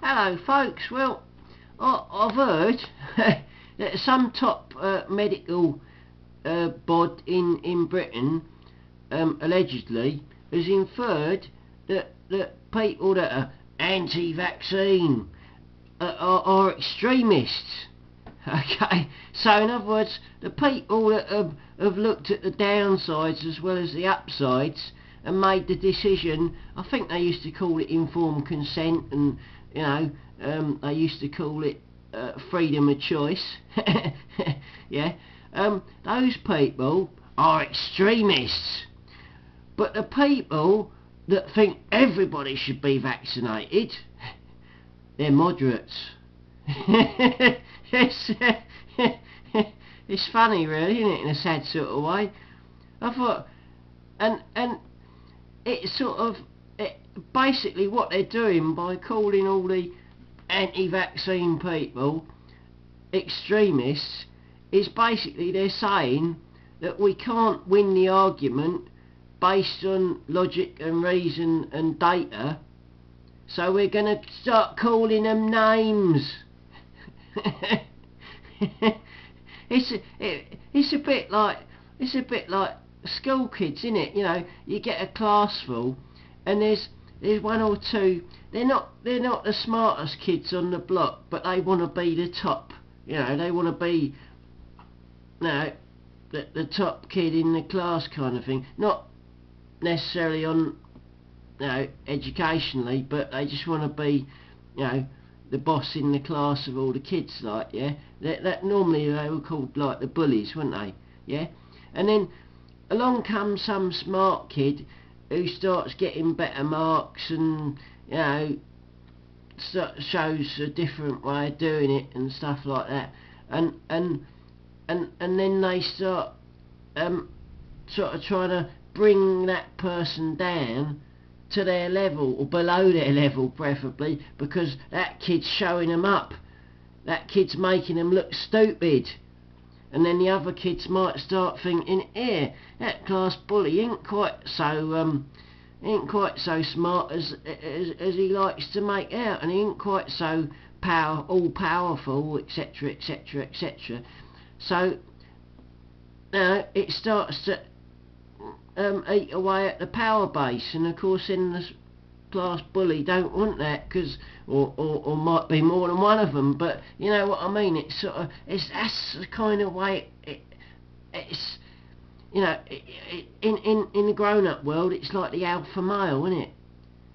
Hello folks, well, I've heard that some top medical bod in Britain allegedly has inferred that people that are anti-vaccine are extremists. Okay, so in other words, the people that have looked at the downsides as well as the upsides and made the decision, I think they used to call it informed consent, and they used to call it freedom of choice. Yeah, those people are extremists. But the people that think everybody should be vaccinated, they're moderates. It's funny really, isn't it, in a sad sort of way. I thought, and it's sort of, basically what they're doing by calling all the anti-vaccine people extremists is basically they're saying that we can't win the argument based on logic and reason and data, so we're going to start calling them names. It's a bit like school kids, isn't it? You know, you get a class full and there's one or two, they're not the smartest kids on the block, but they want to be the top. You know, they want to be, the top kid in the class kind of thing. Not necessarily on, educationally, but they just want to be, the boss in the class of all the kids, like, yeah. That normally they were called like the bullies, weren't they? Yeah. And then along comes some smart kid who starts getting better marks and shows a different way of doing it and stuff like that, and then they start sort of trying to bring that person down to their level, or below their level preferably, because that kid's showing them up, that kid's making them look stupid. And then the other kids might start thinking, that class bully ain't quite so smart as he likes to make out, and he ain't quite so all powerful, etc, etc, etc. So now it starts to eat away at the power base, and of course then the class bully don't want that, because or might be more than one of them, but you know what I mean. It's sort of, that's the kind of way it's in the grown-up world. It's like the alpha male, isn't it?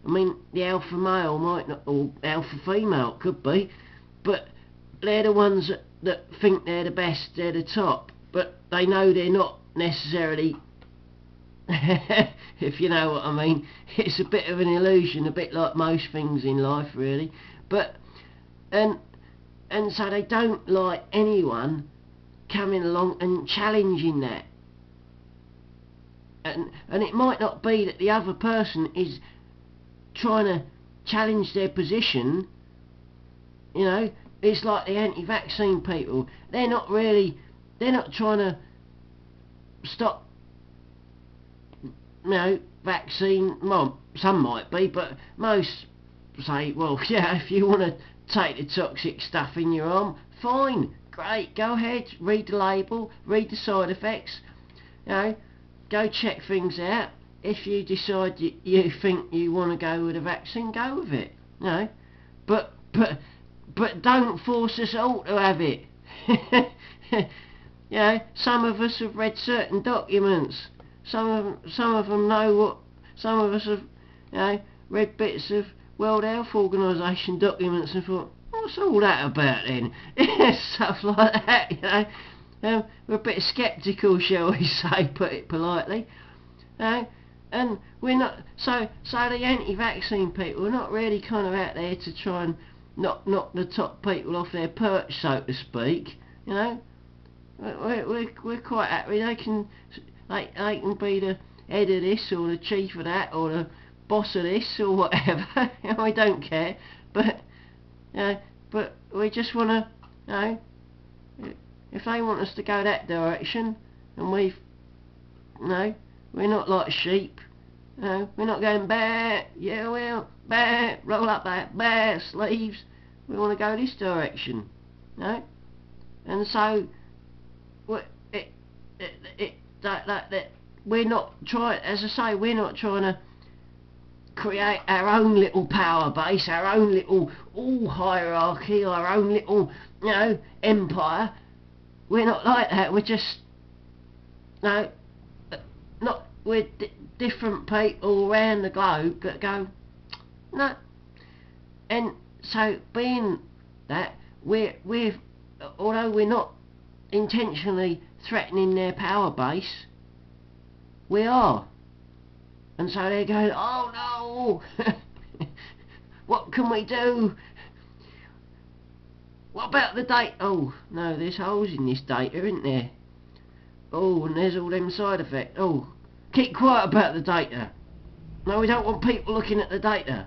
I mean, the alpha male might not, or alpha female could be, but they're the ones that think they're the best, they're the top, but they know they're not necessarily. If you know what I mean. It's a bit of an illusion, a bit like most things in life really, but and so they don't like anyone coming along and challenging that, and it might not be that the other person is trying to challenge their position. It's like the anti-vaccine people, they're not trying to stop vaccine. Well, some might be, but most say, well, yeah, if you want to take the toxic stuff in your arm, fine, great, go ahead, read the label, read the side effects, go check things out. If you decide you think you want to go with a vaccine, go with it, but don't force us all to have it. Some of us have read certain documents. Some of them know what. Some of us have, read bits of World Health Organisation documents and thought, what's all that about then? Stuff like that, we're a bit sceptical, shall we say, put it politely. And we're not. So the anti-vaccine people are not really kind of out there to try and knock the top people off their perch, so to speak. We're quite happy. They can be the head of this, or the chief of that, or the boss of this, or whatever. We don't care, but we just want to, if they want us to go that direction, and we're not like sheep, No, we're not going bare, yeah well, bare, roll up that, bare sleeves. We want to go this direction. No? And so, it, that we're not trying, as I say, we're not trying to create our own little power base, our own little hierarchy, our own little, empire. We're not like that. We're just, no, not, we're different people around the globe that go, no. And so, being that, we're although we're not intentionally threatening their power base, we are. And so they're going, oh no, what can we do? What about the data? Oh, no, there's holes in this data, isn't there? Oh, and there's all them side effects. Oh, keep quiet about the data. No, we don't want people looking at the data.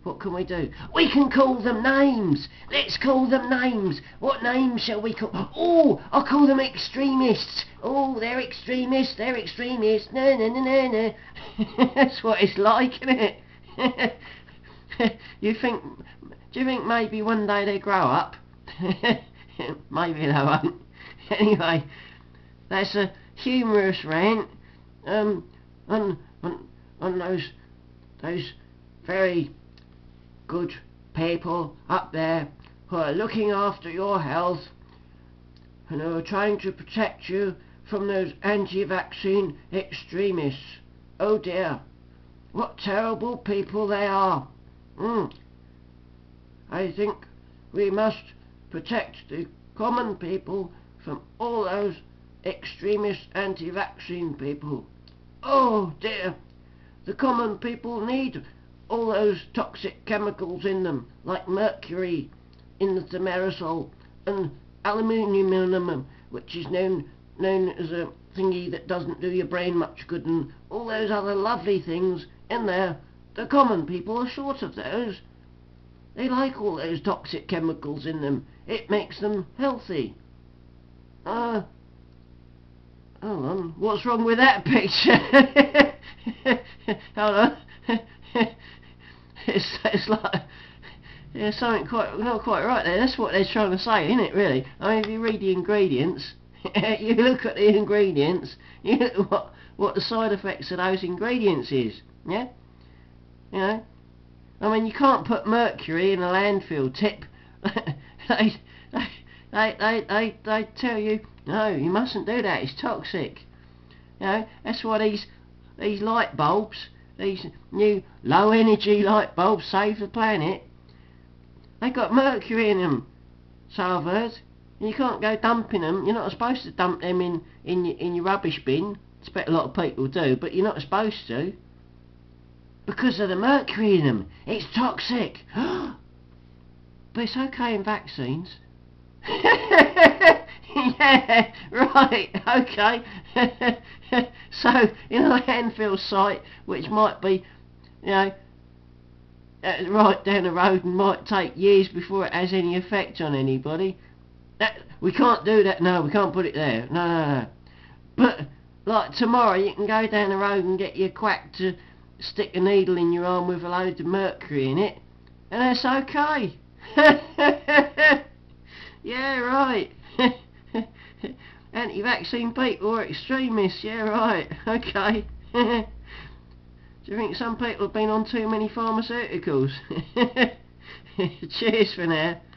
What can we do? We can call them names. Let's call them names. What names shall we call? Oh, I'll call them extremists. Oh, they're extremists. They're extremists. No, no, no, no, no. That's what it's like, isn't it? Do you think maybe one day they grow up? Maybe they won't. Anyway, that's a humorous rant on those very good people up there who are looking after your health and who are trying to protect you from those anti-vaccine extremists. Oh dear, what terrible people they are. I think we must protect the common people from all those extremist anti-vaccine people. Oh dear, the common people need all those toxic chemicals in them, like mercury in the thimerosal and aluminium, which is known as a thingy that doesn't do your brain much good, and all those other lovely things in there. The common people are short of those. They like all those toxic chemicals in them. It makes them healthy. Hold on, what's wrong with that picture? Hold on. It's like, there's something not quite right there. That's what they're trying to say, isn't it, really? I mean, if you read the ingredients, you look at the ingredients, you look at what the side effects of those ingredients is, yeah? You know? I mean, you can't put mercury in a landfill tip. They tell you, no, you mustn't do that, it's toxic. You know, that's why these light bulbs, these new low energy light bulbs save the planet. They got mercury in them, so I've heard. And you can't go dumping them. You're not supposed to dump them in your rubbish bin. I expect a lot of people do, but you're not supposed to. Because of the mercury in them. It's toxic. But it's okay in vaccines. Yeah, right, okay. So, in a landfill site, which might be, right down the road and might take years before it has any effect on anybody, we can't do that. No, we can't put it there. No. But, like, tomorrow you can go down the road and get your quack to stick a needle in your arm with a load of mercury in it, and that's okay. Yeah, right. Anti-vaccine people are extremists. Yeah, right. Okay. Do you think some people have been on too many pharmaceuticals? Cheers for now.